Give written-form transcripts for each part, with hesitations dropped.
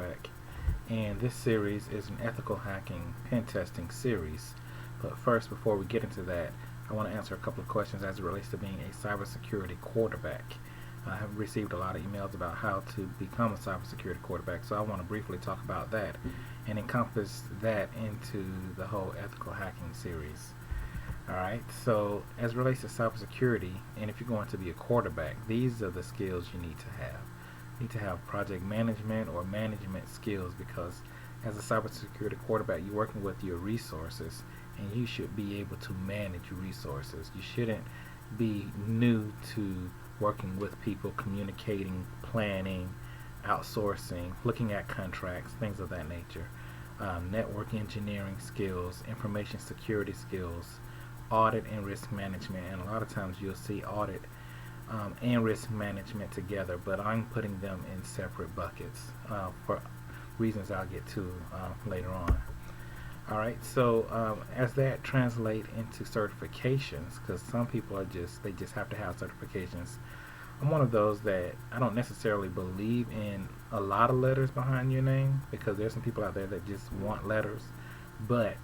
Quarterback, and this series is an ethical hacking pen testing series. But first, before we get into that, I want to answer a couple of questions as it relates to being a cybersecurity quarterback. I have received a lot of emails about how to become a cybersecurity quarterback, so I want to briefly talk about that and encompass that into the whole ethical hacking series. Alright, so as it relates to cybersecurity, and if you're going to be a quarterback, these are the skills you need to have. You need to have project management or management skills, because as a cybersecurity quarterback, you're working with your resources, and you should be able to manage your resources. You shouldn't be new to working with people, communicating, planning, outsourcing, looking at contracts, things of that nature. Network engineering skills, information security skills, audit and risk management, and a lot of times you'll see audit and risk management together, but I'm putting them in separate buckets for reasons I'll get to later on. Alright, so as that translate into certifications, because some people they just have to have certifications. I'm one of those that I don't necessarily believe in a lot of letters behind your name, because there's some people out there that just want letters, but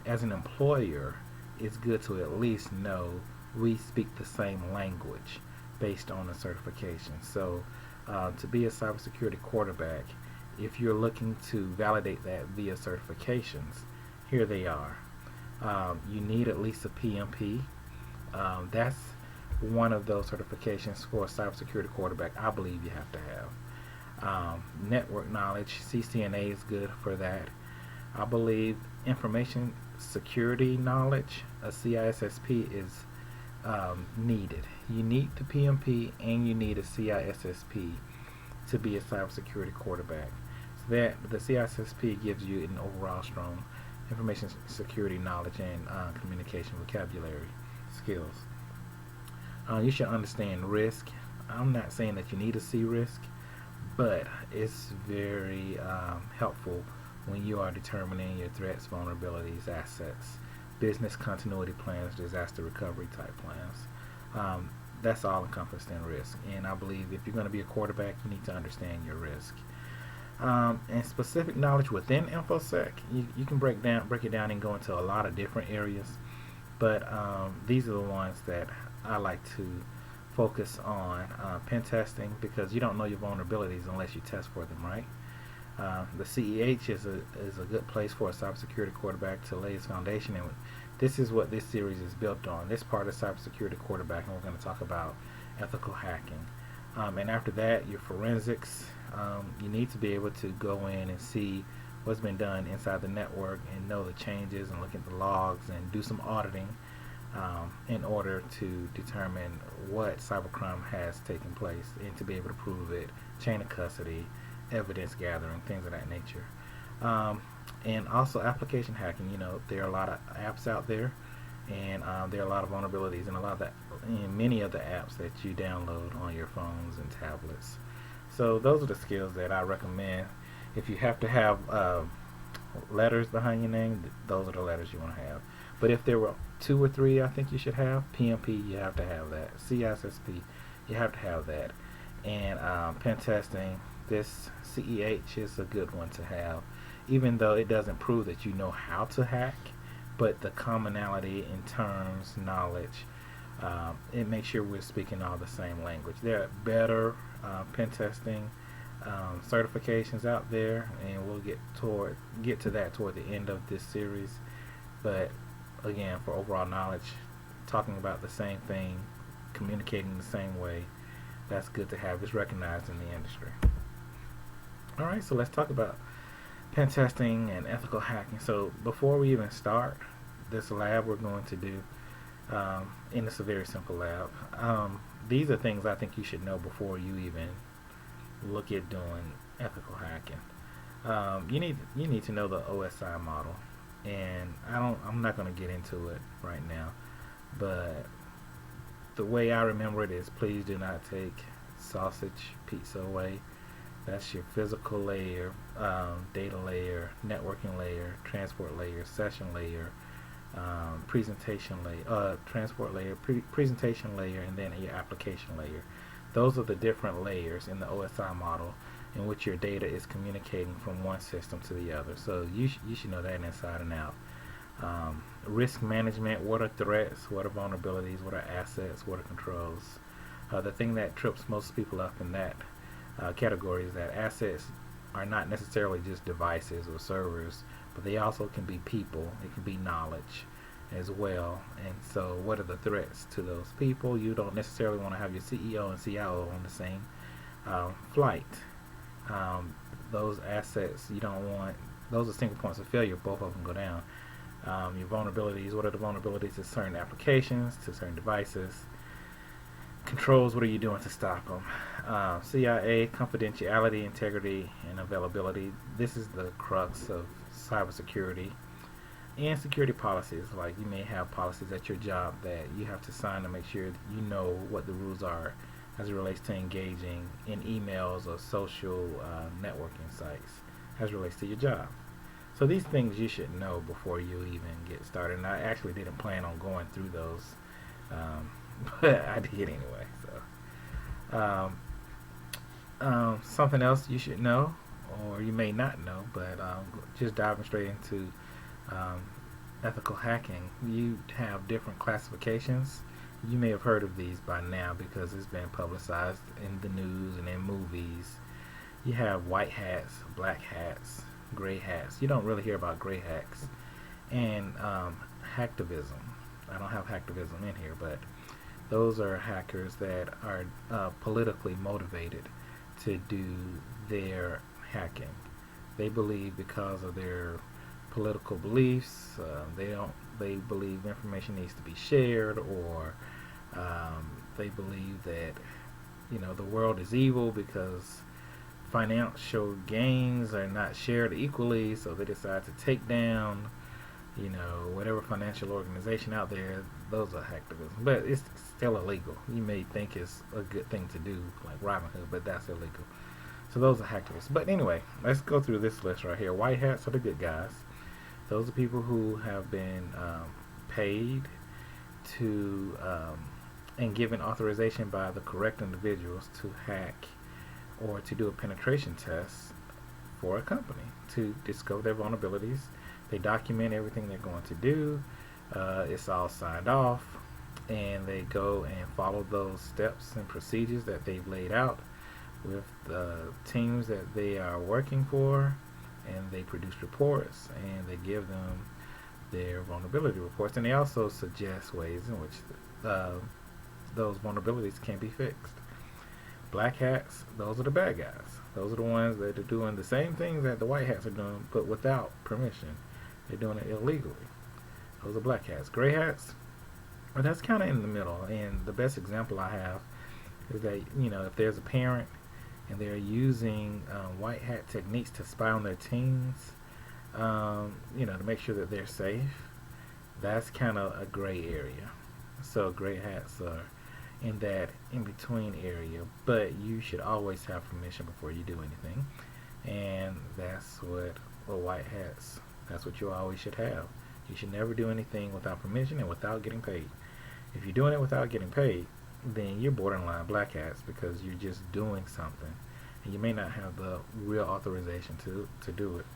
as an employer, it's good to at least know we speak the same language based on the certification. So to be a cybersecurity quarterback, if you're looking to validate that via certifications, here they are. You need at least a PMP. That's one of those certifications for a cybersecurity quarterback I believe you have to have. Network knowledge, CCNA is good for that. I believe information security knowledge, a CISSP, is needed. You need the PMP and you need a CISSP to be a cybersecurity quarterback. So that the CISSP gives you an overall strong information security knowledge and communication vocabulary skills. You should understand risk. I'm not saying that you need to see risk, but it's very helpful when you are determining your threats, vulnerabilities, assets, business continuity plans, disaster recovery type plans. That's all encompassed in risk, and I believe if you're going to be a quarterback, you need to understand your risk. And specific knowledge within InfoSec, you can break it down and go into a lot of different areas, but these are the ones that I like to focus on. Pen testing, because you don't know your vulnerabilities unless you test for them, right? The CEH is a good place for a cybersecurity quarterback to lay his foundation, and this is what this series is built on. This part of cybersecurity quarterback, and we're going to talk about ethical hacking. And after that, your forensics. You need to be able to go in and see what's been done inside the network and know the changes and look at the logs and do some auditing in order to determine what cybercrime has taken place and to be able to prove it, chain of custody, evidence gathering, things of that nature. And also application hacking. There are a lot of apps out there, and there are a lot of vulnerabilities in many of the apps that you download on your phones and tablets. So those are the skills that I recommend. If you have to have letters behind your name, those are the letters you want to have. But if there were 2 or 3 I think you should have, PMP, you have to have that. CISSP, you have to have that. And pen testing, this CEH is a good one to have, even though it doesn't prove that you know how to hack, but the commonality in terms, knowledge, it makes sure we're speaking all the same language. There are better pen testing certifications out there, and we'll get to that toward the end of this series. But again, for overall knowledge, talking about the same thing, communicating the same way, that's good to have. It's recognized in the industry. Alright, so let's talk about pen testing and ethical hacking. So before we even start this lab we're going to do, and it's a very simple lab, these are things I think you should know before you even look at doing ethical hacking. You need to know the OSI model, and I'm not going to get into it right now, but the way I remember it is, please do not take sausage pizza away. That's your physical layer, data layer, networking layer, transport layer, session layer, presentation layer, transport layer, presentation layer, and then your application layer. Those are the different layers in the OSI model. in which your data is communicating from one system to the other. So you should know that inside and out. Risk management, what are threats, what are vulnerabilities, what are assets, what are controls. The thing that trips most people up in that category is that assets are not necessarily just devices or servers, but they also can be people, it can be knowledge as well. And so what are the threats to those people? You don't necessarily want to have your CEO and CIO on the same flight. Those assets, you don't want, those are single points of failure, both of them go down. Your vulnerabilities, what are the vulnerabilities to certain applications, to certain devices? Controls, what are you doing to stop them? CIA, confidentiality, integrity, and availability. This is the crux of cybersecurity. And security policies, like you may have policies at your job that you have to sign to make sure you know what the rules are as it relates to engaging in emails or social networking sites as it relates to your job. So these things you should know before you even get started. And I actually didn't plan on going through those, but I did anyway. So something else you should know, or you may not know, but just diving straight into ethical hacking. You have different classifications. You may have heard of these by now because it's been publicized in the news and in movies. You have white hats, black hats, gray hats. You don't really hear about gray hats. And hacktivism. I don't have hacktivism in here, but those are hackers that are politically motivated to do their hacking. They believe because of their political beliefs, they believe information needs to be shared, or they believe that the world is evil because financial gains are not shared equally, so they decide to take down whatever financial organization out there. Those are hacktivism, but it's still illegal. You may think it's a good thing to do, like Robinhood, but that's illegal. So those are hacktivists. But anyway, let's go through this list right here. White hats are the good guys. Those are people who have been paid to and given authorization by the correct individuals to hack or to do a penetration test for a company to discover their vulnerabilities. They document everything they're going to do. It's all signed off, and they go and follow those steps and procedures that they've laid out with the teams that they are working for, and they produce reports and they give them their vulnerability reports, and they also suggest ways in which those vulnerabilities can be fixed. Black hats, those are the bad guys. Those are the ones that are doing the same things that the white hats are doing, but without permission. They're doing it illegally. Those are black hats. Gray hats, well, that's kind of in the middle, and the best example I have is that if there's a parent and they're using white hat techniques to spy on their teens, to make sure that they're safe, that's kind of a gray area. So gray hats are in that in-between area, but you should always have permission before you do anything, and that's what white hats, that's what you always should have. You should never do anything without permission and without getting paid. If you're doing it without getting paid, then you're borderline black hats, because you're just doing something and you may not have the real authorization to do it.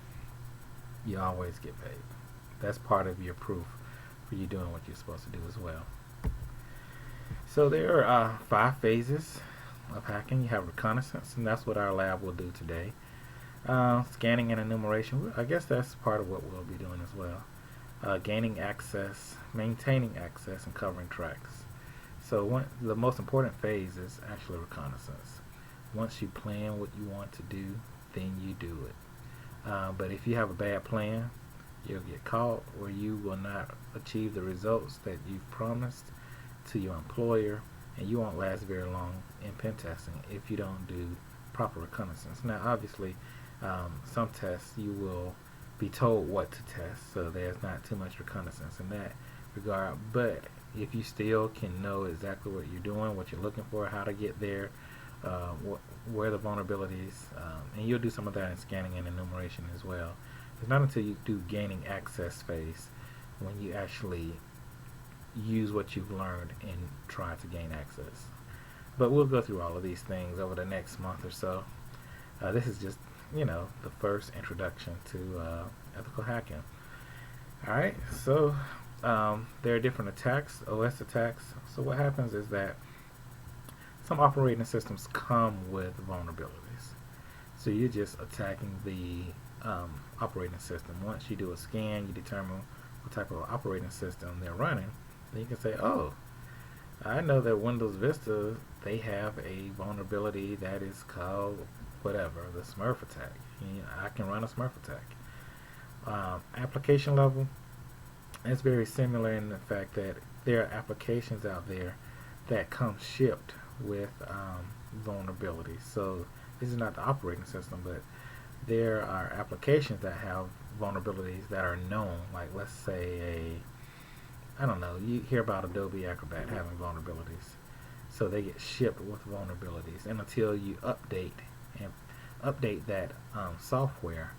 You always get paid. That's part of your proof for you doing what you're supposed to do as well. So there are 5 phases of hacking. You have reconnaissance, and that's what our lab will do today. Scanning and enumeration, I guess that's part of what we'll be doing as well. Gaining access, maintaining access, and covering tracks. So the most important phase is actually reconnaissance. Once you plan what you want to do, then you do it. But if you have a bad plan, you'll get caught, or you will not achieve the results that you've promised to your employer, and you won't last very long in pen testing if you don't do proper reconnaissance. Now obviously some tests you will be told what to test, so there's not too much reconnaissance in that regard, but if you still can know exactly what you're doing, what you're looking for, how to get there, where the vulnerabilities, and you'll do some of that in scanning and enumeration as well. It's not until you do gaining access phase when you actually use what you've learned and try to gain access. But we'll go through all of these things over the next month or so. This is just, the first introduction to ethical hacking. All right, so there are different attacks, OS attacks. So what happens is that some operating systems come with vulnerabilities. So you're just attacking the operating system. Once you do a scan, you determine what type of operating system they're running. Then you can say, oh, I know that Windows Vista, they have a vulnerability that is called whatever, the Smurf attack. I can run a Smurf attack. Application level, it's very similar in the fact that there are applications out there that come shipped with vulnerabilities. So this is not the operating system, but there are applications that have vulnerabilities that are known. Like, let's say I don't know, you hear about Adobe Acrobat having vulnerabilities. So they get shipped with vulnerabilities, and until you update that software,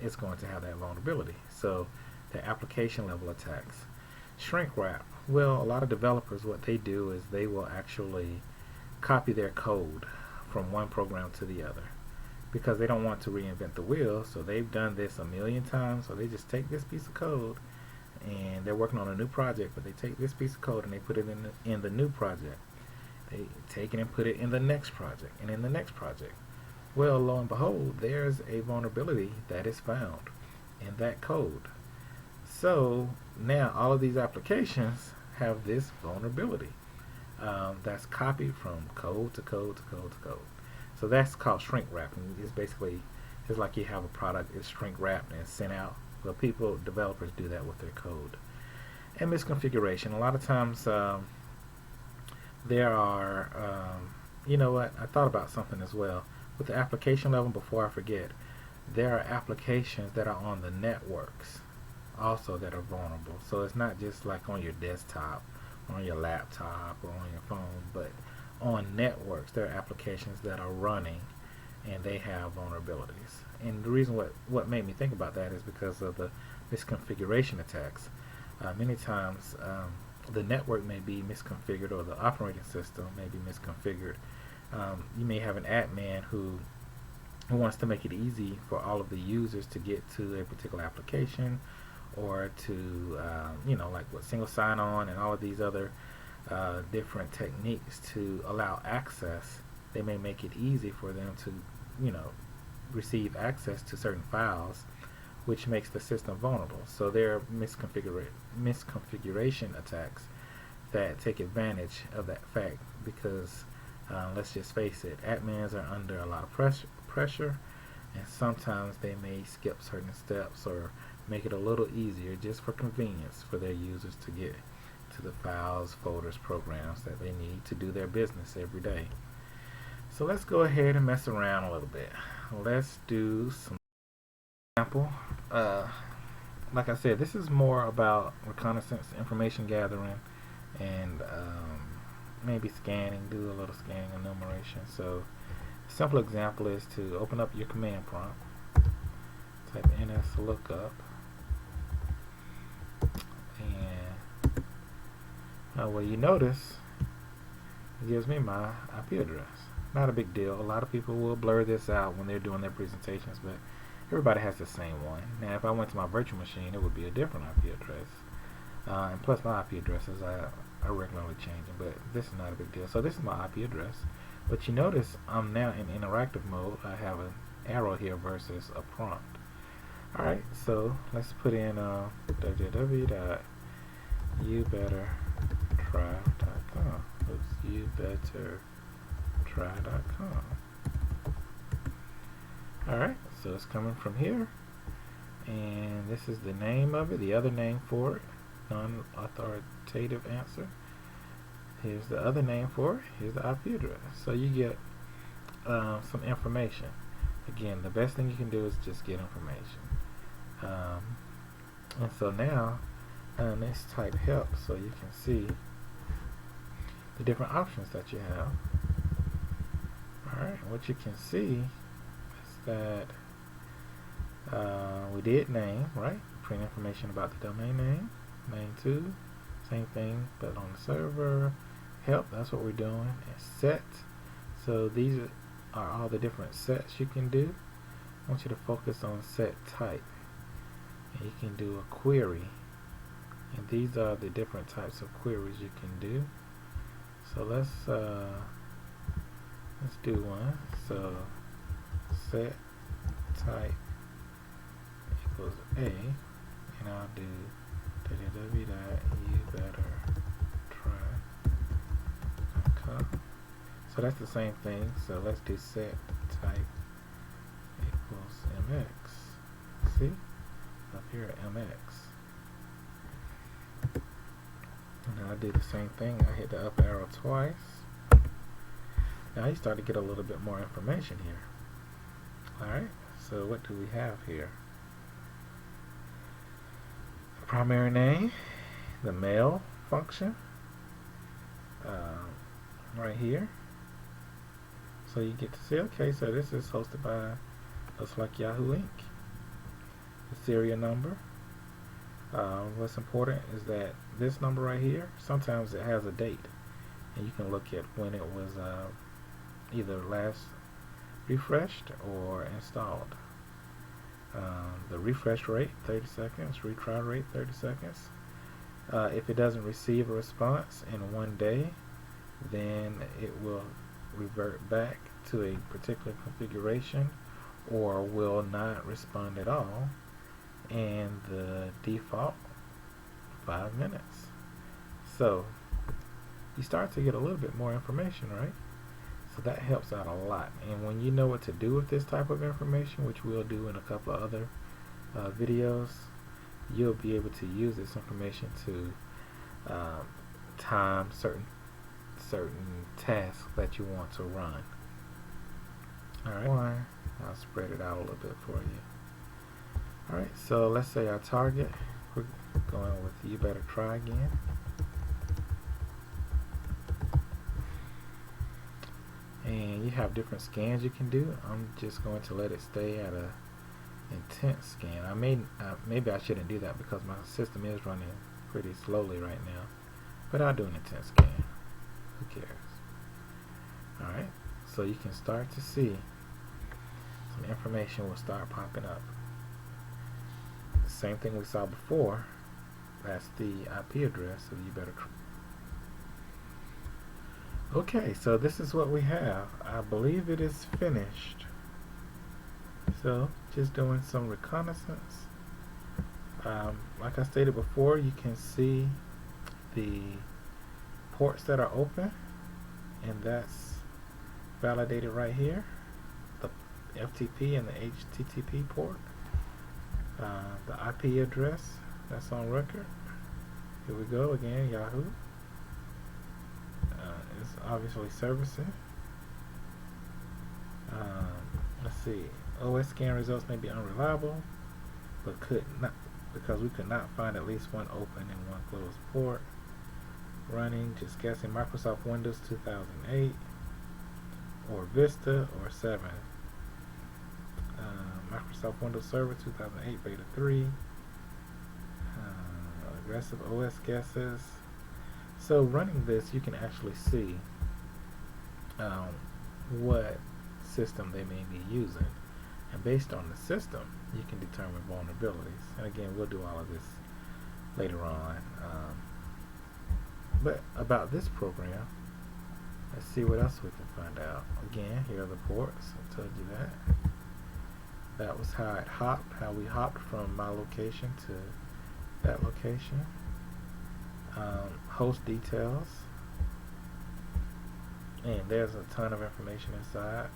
it's going to have that vulnerability. So the application level attacks. Shrink wrap. Well, a lot of developers, what they do is they will actually copy their code from one program to the other because they don't want to reinvent the wheel. So they've done this a million times, so they just take this piece of code and they're working on a new project, but they take this piece of code and they put it in the new project. They take it and put it in the next project and in the next project. Well, lo and behold, there's a vulnerability that is found in that code. So now all of these applications have this vulnerability that's copied from code to code to code to code. So that's called shrink wrapping. It's basically just like you have a product, it's shrink wrapped and sent out. Well, developers do that with their code. And misconfiguration. A lot of times there are, you know what, I thought about something as well. With the application level, before I forget, there are applications that are on the networks also that are vulnerable. So it's not just like on your desktop, or on your laptop, or on your phone, but on networks there are applications that are running and they have vulnerabilities. And the reason what made me think about that is because of the misconfiguration attacks. Many times the network may be misconfigured or the operating system may be misconfigured. You may have an admin who wants to make it easy for all of the users to get to a particular application, or to like with single sign-on and all of these other different techniques to allow access. They may make it easy for them to receive access to certain files, which makes the system vulnerable. So there are misconfiguration attacks that take advantage of that fact because let's just face it, admins are under a lot of pressure, and sometimes they may skip certain steps or make it a little easier just for convenience for their users to get to the files, folders, programs that they need to do their business every day. So let's go ahead and mess around a little bit. Let's do some example. Like I said, this is more about reconnaissance, information gathering, and maybe scanning, do a little scanning enumeration. So a simple example is to open up your command prompt, type ns lookup, and well, you notice it gives me my IP address. Not a big deal. A lot of people will blur this out when they're doing their presentations, but everybody has the same one. Now, if I went to my virtual machine, it would be a different IP address. And plus, my IP addresses are regularly changing, but this is not a big deal. So this is my IP address. But you notice I'm now in interactive mode. I have an arrow here versus a prompt. Alright, so let's put in www.youbettertry.com. youbettertry.com. Alright, so it's coming from here, and this is the name of it, the other name for it, non-authoritative answer. Here's the other name for it, here's the IP address. So you get some information. Again, the best thing you can do is just get information. And so now let's type help so you can see the different options that you have. Alright, what you can see is that we did name, right? Print information about the domain name. Name 2, same thing, but on the server. Help, that's what we're doing. And set, so these are all the different sets you can do. I want you to focus on set type. And you can do a query. And these are the different types of queries you can do. So let's do one. So set type equals A, and I'll do www.youbettertry.com. So that's the same thing. So let's do set type equals MX. See? Up here at MX. And I'll do the same thing. I hit the up arrow twice. Now you start to get a little bit more information here. Alright, so what do we have here? The primary name, the mail function, right here. So you get to see, okay, so this is hosted by, looks like Yahoo Inc. The serial number. What's important is that this number right here, sometimes it has a date, and you can look at when it was either last refreshed or installed. The refresh rate, 30 seconds, retry rate, 30 seconds. If it doesn't receive a response in 1 day, then it will revert back to a particular configuration or will not respond at all, and the default 5 minutes. So you start to get a little bit more information, right? So that helps out a lot. And when you know what to do with this type of information, which we'll do in a couple of other videos, you'll be able to use this information to time certain tasks that you want to run. Alright, I'll spread it out a little bit for you. Alright, so let's say our target, we're going with You Better Try again. And you have different scans you can do. I'm just going to let it stay at a intense scan. Maybe I shouldn't do that because my system is running pretty slowly right now. But I'll do an intense scan. Who cares? Alright, so you can start to see some information will start popping up. The same thing we saw before. That's the IP address of You Better Try. Okay, so this is what we have. I believe it is finished. So, just doing some reconnaissance. Like I stated before, you can see the ports that are open, and that's validated right here. The FTP and the HTTP port. The IP address, that's on record. Here we go again, Yahoo. It's obviously servicing. Let's see. OS scan results may be unreliable, but could not, because we could not find at least one open and one closed port. Running, just guessing, Microsoft Windows 2008 or Vista or 7. Microsoft Windows Server 2008 Beta 3. Aggressive OS guesses. So running this, you can actually see what system they may be using, and based on the system you can determine vulnerabilities. And again, we'll do all of this later on. But about this program, let's see what else we can find out. Again, here are the ports. I told you that. That was how it hopped, how we hopped from my location to that location. Host details, and there's a ton of information inside,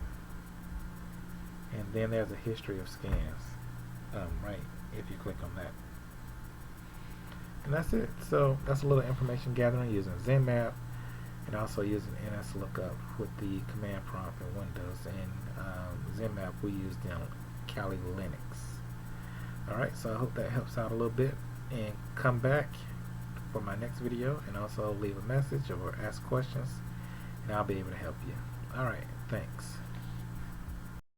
and then there's a history of scans, right, if you click on that. And that's it. So that's a little information gathering using ZenMap and also using NSLOOKUP with the command prompt in Windows, and ZenMap we used in Kali Linux. Alright, so I hope that helps out a little bit, and come back for my next video and also leave a message or ask questions, and I'll be able to help you. Alright, thanks.